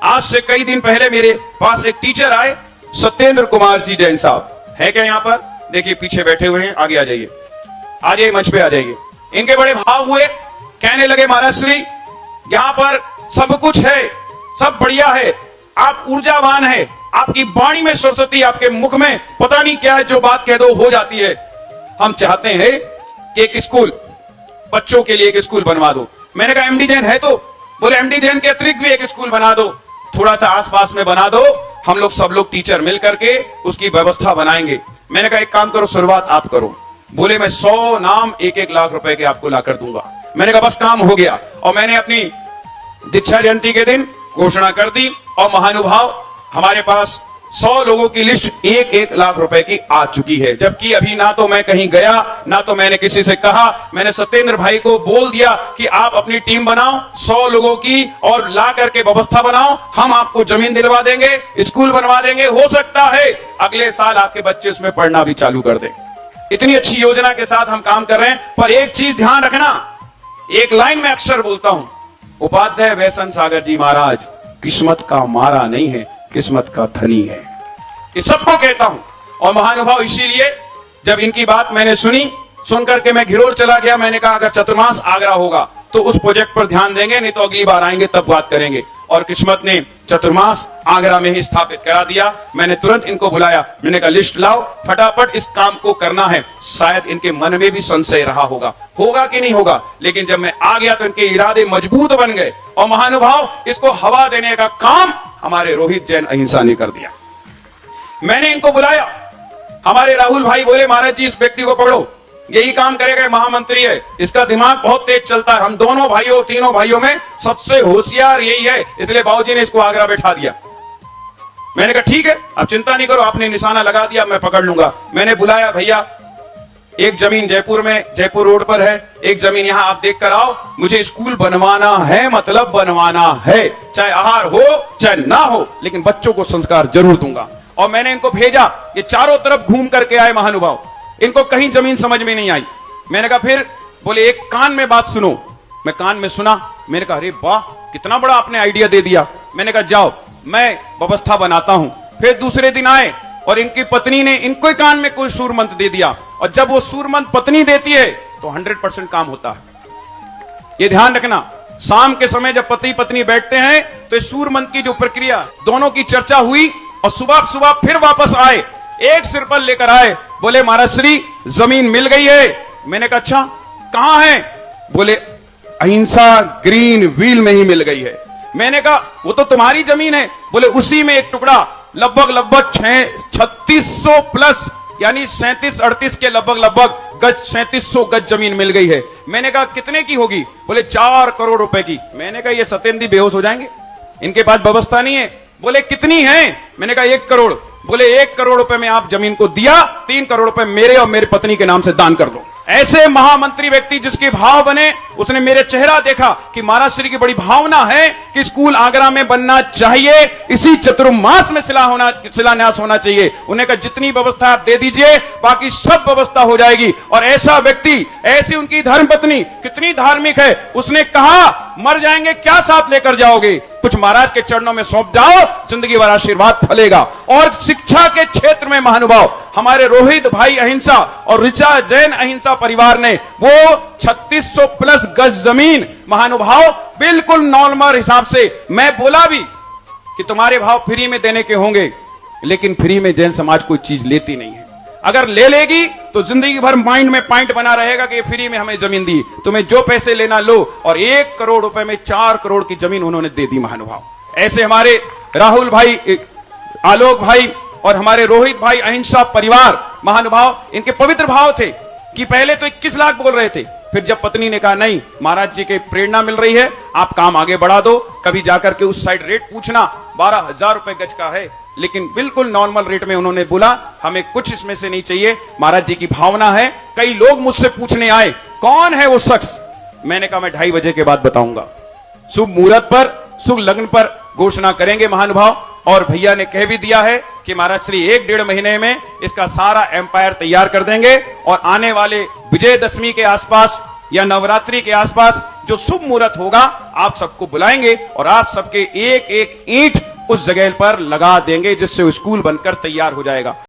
आज से कई दिन पहले मेरे पास एक टीचर आए, सत्येंद्र कुमार जी जैन साहब है क्या यहाँ पर? देखिए पीछे बैठे हुए हैं, आगे आ जाइए, आ जाइए, मंच पे आ जाइए। इनके बड़े भाव हुए, कहने लगे महाराज श्री यहाँ पर सब कुछ है, सब बढ़िया है, आप ऊर्जावान है, आपकी वाणी में सरस्वती, आपके मुख में पता नहीं क्या है, जो बात कह दो हो जाती है। हम चाहते हैं कि एक स्कूल बच्चों के लिए एक स्कूल बनवा दो। मैंने कहा एमडी जैन है तो? बोले एमडी जैन के अतिरिक्त भी एक स्कूल बना दो, थोड़ा सा आसपास में बना दो, हम लोग सब लोग टीचर मिल करके उसकी व्यवस्था बनाएंगे। मैंने कहा एक काम करो, शुरुआत आप करो। बोले मैं 100 नाम 1-1 लाख रुपए के आपको लाकर दूंगा। मैंने कहा बस काम हो गया। और मैंने अपनी दीक्षा जयंती के दिन घोषणा कर दी और महानुभाव हमारे पास 100 लोगों की लिस्ट 1-1 लाख रुपए की आ चुकी है। जबकि अभी ना तो मैं कहीं गया, ना तो मैंने किसी से कहा। मैंने सत्येंद्र भाई को बोल दिया कि आप अपनी टीम बनाओ 100 लोगों की और ला करके व्यवस्था बनाओ, हम आपको जमीन दिलवा देंगे, स्कूल बनवा देंगे। हो सकता है अगले साल आपके बच्चे उसमें पढ़ना भी चालू कर दें। इतनी अच्छी योजना के साथ हम काम कर रहे हैं। पर एक चीज ध्यान रखना, एक लाइन में अक्सर बोलता हूं, उपाध्याय वैसन सागर जी महाराज किस्मत का मारा नहीं है, किस्मत का धनी है। ये सबको कहता हूं। और महानुभाव इसीलिए जब इनकी बात मैंने सुनी, सुन करके मैं घिरोल चला गया। मैंने कहा अगर चतुर्मास आगरा होगा तो उस प्रोजेक्ट पर ध्यान देंगे, नहीं तो अगली बार आएंगे तब बात करेंगे। और किस्मत ने चतुर्मास आगरा में ही स्थापित करा दिया। मैंने तुरंत इनको बुलाया, मैंने कहा लिस्ट लाओ, फटाफट इस काम को करना है। शायद इनके मन में भी संशय रहा होगा कि नहीं होगा, लेकिन जब मैं आ गया तो इनके इरादे मजबूत बन गए। और महानुभाव इसको हवा देने का काम हमारे रोहित जैन अहिंसा ने कर दिया। मैंने इनको बुलाया, हमारे राहुल भाई बोले महाराज जी इस व्यक्ति को पकड़ो, यही काम करेगा, महामंत्री है, इसका दिमाग बहुत तेज चलता है, हम दोनों भाइयों तीनों भाइयों में सबसे होशियार यही है, इसलिए बाबूजी ने इसको आगरा बैठा दिया। मैंने कहा ठीक है, अब चिंता नहीं करो, आपने निशाना लगा दिया, मैं पकड़ लूंगा। मैंने बुलाया, भैया एक जमीन जयपुर में, जयपुर रोड पर है, एक जमीन यहां आप देख कर आओ, मुझे स्कूल बनवाना है, मतलब बनवाना है, चाहे आहार हो चाहे ना हो, लेकिन बच्चों को संस्कार जरूर दूंगा। और मैंने इनको भेजा, ये चारों तरफ घूम करके आए महानुभाव, इनको कहीं जमीन समझ में नहीं आई। मैंने कहा फिर? बोले एक कान में बात सुनो। मैं कान में सुना, मैंने कहा अरे वाह कितना बड़ा आपने आइडिया दे दिया। मैंने कहा जाओ मैं व्यवस्था बनाता हूं। फिर दूसरे दिन आए और इनकी पत्नी ने इनको ही कान में कोई सूर मंत्र दे दिया, और जब वो सूर मंत्र पत्नी देती है तो 100% काम होता है। ये ध्यान रखना, शाम के समय जब पति पत्नी बैठते हैं तो सूर मंत्र की जो प्रक्रिया, दोनों की चर्चा हुई और सुबह सुबह फिर वापस आए, एक सिर पर लेकर आए, बोले महाराज श्री जमीन मिल गई है। मैंने कहा अच्छा कहां है? बोले अहिंसा ग्रीन व्हील में ही मिल गई है। मैंने कहा वो तो तुम्हारी जमीन है। बोले उसी में एक टुकड़ा लगभग 3600 प्लस यानी 37-38 के लगभग गज, 3700 गज जमीन मिल गई है। मैंने कहा कितने की होगी? बोले 4 करोड़ रुपए की। मैंने कहा ये सत्येंद्र बेहोश हो जाएंगे, इनके पास व्यवस्था नहीं है। बोले कितनी है? मैंने कहा 1 करोड़। बोले 1 करोड़ रुपए में आप जमीन को दिया, 3 करोड़ रुपए मेरे और मेरी पत्नी के नाम से दान कर दो। ऐसे महामंत्री व्यक्ति जिसके भाव बने, उसने मेरे चेहरा देखा कि महाराज श्री की बड़ी भावना है कि स्कूल आगरा में बनना चाहिए, इसी चतुर्मास में शिलान्यास होना चाहिए। उन्हें कहा जितनी व्यवस्था आप दे दीजिए, बाकी सब व्यवस्था हो जाएगी। और ऐसा व्यक्ति, ऐसी उनकी धर्मपत्नी कितनी धार्मिक है, उसने कहा मर जाएंगे क्या साथ लेकर जाओगे, कुछ महाराज के चरणों में सौंप जाओ, जिंदगी भर आशीर्वाद फलेगा। और शिक्षा के क्षेत्र में महानुभाव हमारे रोहित भाई अहिंसा और ऋचा जैन अहिंसा परिवार ने वो 3600 प्लस गज जमीन महानुभाव बिल्कुल नॉर्मल हिसाब से, मैं बोला भी कि तुम्हारे भाव फ्री में देने के होंगे, लेकिन फ्री में जैन समाज कोई चीज लेती नहीं है। अगर ले लेगी तो जिंदगी भर माइंड में पॉइंट बना रहेगा कि फ्री में हमें जमीन दी, तुम्हें जो पैसे लेना लो। और 1 करोड़ रुपए में 4 करोड़ की जमीन उन्होंने दे दी महानुभाव। ऐसे हमारे राहुल भाई, आलोक भाई और हमारे रोहित भाई अहिंसा परिवार महानुभाव, इनके पवित्र भाव थे कि पहले तो 21 लाख बोल रहे थे, फिर जब पत्नी ने कहा नहीं महाराज जी के प्रेरणा मिल रही है, आप काम आगे बढ़ा दो, कभी जाकर के उस साइड रेट पूछना, 12,000 रुपए गज का है, लेकिन बिल्कुल नॉर्मल रेट में उन्होंने बोला हमें कुछ इसमें से नहीं चाहिए, महाराज जी की भावना है। कई लोग मुझसे पूछने आए कौन है वो शख्स, मैंने कहा मैं 2:30 बजे के बाद बताऊंगा। शुभ मुहूर्त पर, शुभ लग्न पर घोषणा करेंगे महानुभाव। और भैया ने कह भी दिया है कि महाराज श्री 1-1.5 महीने में इसका सारा एम्पायर तैयार कर देंगे और आने वाले विजयदशमी के आसपास या नवरात्रि के आसपास जो शुभ मुहूर्त होगा आप सबको बुलाएंगे और आप सबके एक एक ईंट उस जगह पर लगा देंगे, जिससे स्कूल बनकर तैयार हो जाएगा।